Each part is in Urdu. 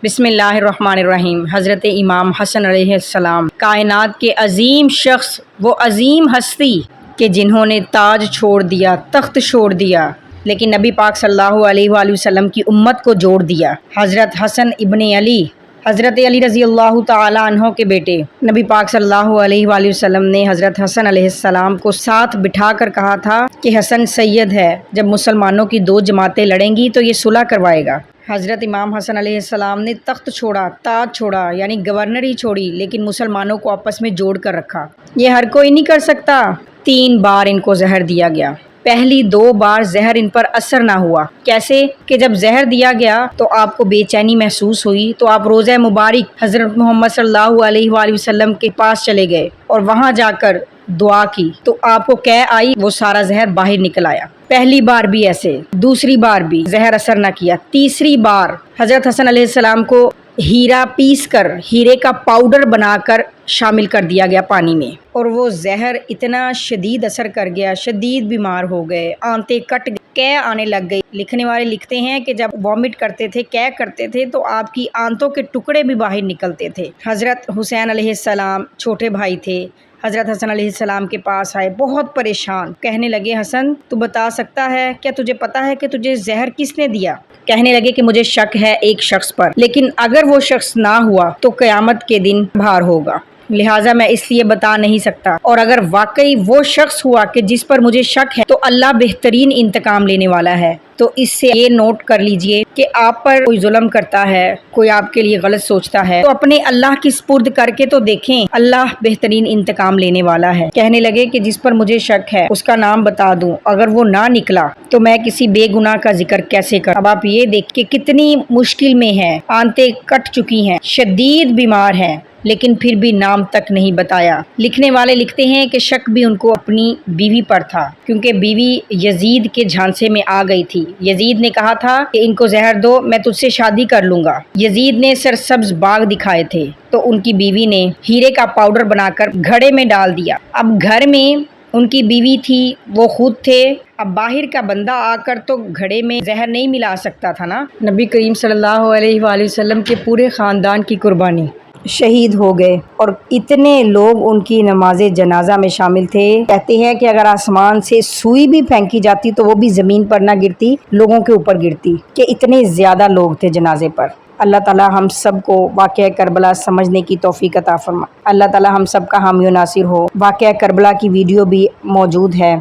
بسم اللہ الرحمن الرحیم۔ حضرت امام حسن علیہ السلام کائنات کے عظیم شخص، وہ عظیم ہستی کہ جنہوں نے تاج چھوڑ دیا، تخت چھوڑ دیا، لیکن نبی پاک صلی اللہ علیہ وآلہ وسلم کی امت کو جوڑ دیا۔ حضرت حسن ابن علی، حضرت علی رضی اللہ تعالی عنہ کے بیٹے، نبی پاک صلی اللہ علیہ وآلہ وسلم نے حضرت حسن علیہ السلام کو ساتھ بٹھا کر کہا تھا کہ حسن سید ہے، جب مسلمانوں کی دو جماعتیں لڑیں گی تو یہ صلح کروائے گا۔ حضرت امام حسن علیہ السلام نے تخت چھوڑا، تاج چھوڑا، یعنی گورنری چھوڑی، لیکن مسلمانوں کو آپس میں جوڑ کر رکھا۔ یہ ہر کوئی نہیں کر سکتا۔ 3 بار ان کو زہر دیا گیا۔ پہلی 2 بار زہر ان پر اثر نہ ہوا۔ کیسے کہ جب زہر دیا گیا تو آپ کو بے چینی محسوس ہوئی، تو آپ روضہ مبارک حضرت محمد صلی اللہ علیہ وآلہ وسلم کے پاس چلے گئے اور وہاں جا کر دعا کی، تو آپ کو قے آئی، وہ سارا زہر باہر نکل آیا۔ پہلی بار بھی ایسے، دوسری بار بھی زہر اثر نہ کیا، تیسری بار حضرت حسن علیہ السلام کو ہیرا پیس کر، ہیرے کا پاؤڈر بنا کر شامل کر دیا گیا پانی میں، اور وہ زہر اتنا شدید اثر کر گیا، شدید بیمار ہو گئے، آنتیں کٹ گئی، قے آنے لگ گئی۔ لکھنے والے لکھتے ہیں کہ جب وامٹ کرتے تھے، قے کرتے تھے، تو آپ کی آنتوں کے ٹکڑے بھی باہر نکلتے تھے۔ حضرت حسین علیہ السلام چھوٹے بھائی تھے، حضرت حسن علیہ السلام کے پاس آئے بہت پریشان، کہنے لگے حسن تو بتا سکتا ہے کیا تجھے پتا ہے کہ تجھے زہر کس نے دیا؟ کہنے لگے کہ مجھے شک ہے ایک شخص پر، لیکن اگر وہ شخص نہ ہوا تو قیامت کے دن بھار ہوگا، لہٰذا میں اس لیے بتا نہیں سکتا، اور اگر واقعی وہ شخص ہوا کہ جس پر مجھے شک ہے تو اللہ بہترین انتقام لینے والا ہے۔ تو اس سے یہ نوٹ کر لیجئے کہ آپ پر کوئی ظلم کرتا ہے، کوئی آپ کے لیے غلط سوچتا ہے، تو اپنے اللہ کی سپرد کر کے تو دیکھیں، اللہ بہترین انتقام لینے والا ہے۔ کہنے لگے کہ جس پر مجھے شک ہے اس کا نام بتا دوں، اگر وہ نہ نکلا تو میں کسی بے گناہ کا ذکر کیسے کروں؟ اب آپ یہ دیکھ کہ کتنی مشکل میں ہے، آنتیں کٹ چکی ہیں، شدید بیمار ہیں، لیکن پھر بھی نام تک نہیں بتایا۔ لکھنے والے لکھتے ہیں کہ شک بھی ان کو اپنی بیوی پر تھا، کیونکہ بیوی یزید کے جھانسے میں آ گئی تھی۔ یزید نے کہا تھا کہ ان کو زہر دو، میں تجھ سے شادی کر لوں گا۔ یزید نے سرسبز باغ دکھائے تھے، تو ان کی بیوی نے ہیرے کا پاؤڈر بنا کر گھڑے میں ڈال دیا۔ اب گھر میں ان کی بیوی تھی، وہ خود تھے، اب باہر کا بندہ آ کر تو گھڑے میں زہر نہیں ملا سکتا تھا نا۔ نبی کریم صلی اللہ علیہ وآلہ وسلم کے پورے خاندان کی قربانی، شہید ہو گئے، اور اتنے لوگ ان کی نماز جنازہ میں شامل تھے۔ کہتے ہیں کہ اگر آسمان سے سوئی بھی پھینکی جاتی تو وہ بھی زمین پر نہ گرتی، لوگوں کے اوپر گرتی، کہ اتنے زیادہ لوگ تھے جنازے پر۔ اللہ تعالی ہم سب کو واقعہ کربلا سمجھنے کی توفیق عطا فرمائے۔ اللہ تعالی ہم سب کا حامی و ناصر ہو۔ واقعہ کربلا کی ویڈیو بھی موجود ہے،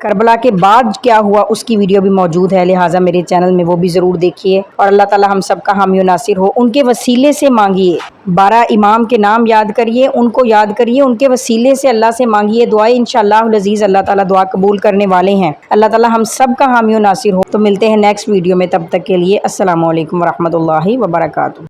کربلا کے بعد کیا ہوا اس کی ویڈیو بھی موجود ہے، لہٰذا میرے چینل میں وہ بھی ضرور دیکھیے، اور اللہ تعالی ہم سب کا حامی و ناصر ہو۔ ان کے وسیلے سے مانگیے، 12 امام کے نام یاد کریے، ان کو یاد کریے، ان کے وسیلے سے اللہ سے مانگیے دعائیں، انشاءاللہ العزیز اللہ تعالی دعا قبول کرنے والے ہیں۔ اللہ تعالی ہم سب کا حامی و ناصر ہو۔ تو ملتے ہیں نیکسٹ ویڈیو میں، تب تک کے لیے السلام علیکم ورحمۃ اللہ وبرکاتہ۔